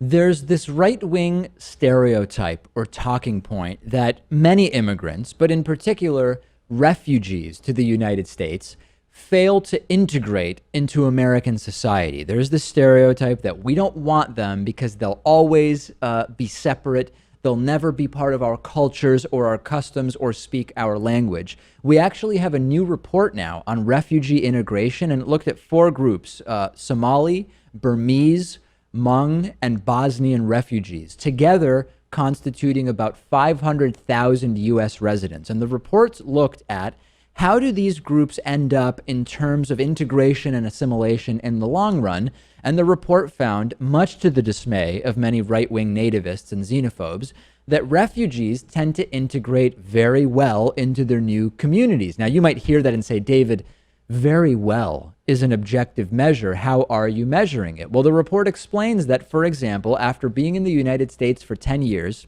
There's this right-wing stereotype or talking point that many immigrants, but in particular refugees to the United States, fail to integrate into American society. There's this stereotype that we don't want them because they'll always be separate. They'll never be part of our cultures or our customs or speak our language. We actually have a new report now on refugee integration, and it looked at four groups: Somali, Burmese, Hmong, and Bosnian refugees, together constituting about 500,000 U.S. residents. And the reports looked at how do these groups end up in terms of integration and assimilation in the long run. And the report found, much to the dismay of many right-wing nativists and xenophobes, that refugees tend to integrate very well into their new communities. Now, you might hear that and say, David, very well is an objective measure. How are you measuring it? Well, the report explains that, for example, after being in the United States for 10 years,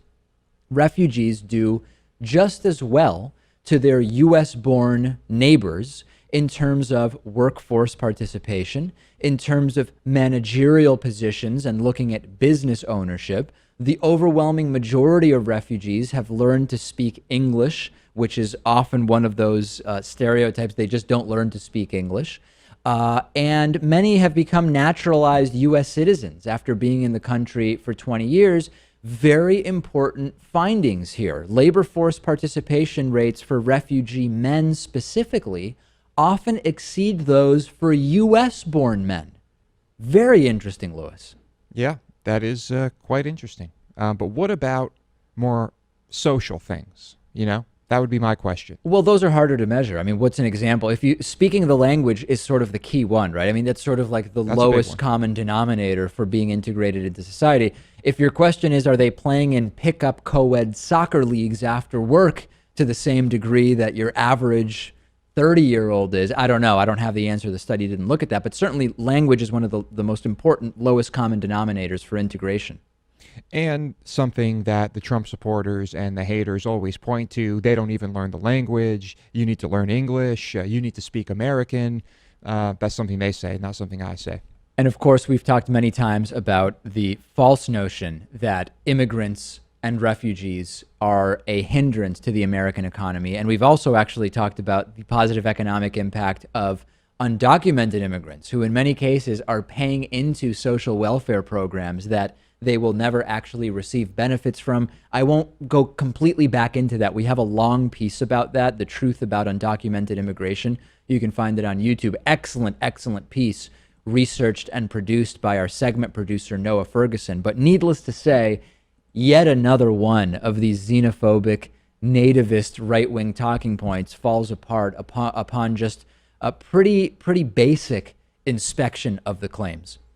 refugees do just as well to their US-born neighbors in terms of workforce participation, in terms of managerial positions and looking at business ownership. The overwhelming majority of refugees have learned to speak English, which is often one of those stereotypes. They just don't learn to speak English. And many have become naturalized U.S. citizens after being in the country for 20 years. Very important findings here. Labor force participation rates for refugee men specifically often exceed those for U.S.-born men. Very interesting, Lewis. Yeah, that is quite interesting. But what about more social things, you know? That would be my question. Well, those are harder to measure. I mean, what's an example? If you speaking the language is sort of the key one, right? I mean, that's sort of like the lowest common denominator for being integrated into society. If your question is, are they playing in pickup co-ed soccer leagues after work to the same degree that your average 30-year-old is? I don't know. I don't have the answer. The study didn't look at that. But certainly language is one of the most important lowest common denominators for integration. And something that the Trump supporters and the haters always point to, they don't even learn the language. You need to learn English. You need to speak American. That's something they say, not something I say. And of course, we've talked many times about the false notion that immigrants and refugees are a hindrance to the American economy. And we've also actually talked about the positive economic impact of undocumented immigrants, who in many cases are paying into social welfare programs that they will never actually receive benefits from. I won't go completely back into that. We have a long piece about that, the truth about undocumented immigration. You can find it on YouTube. Excellent, excellent piece, researched and produced by our segment producer, Noah Ferguson. But needless to say, yet another one of these xenophobic, nativist right-wing talking points falls apart upon just a pretty basic inspection of the claims.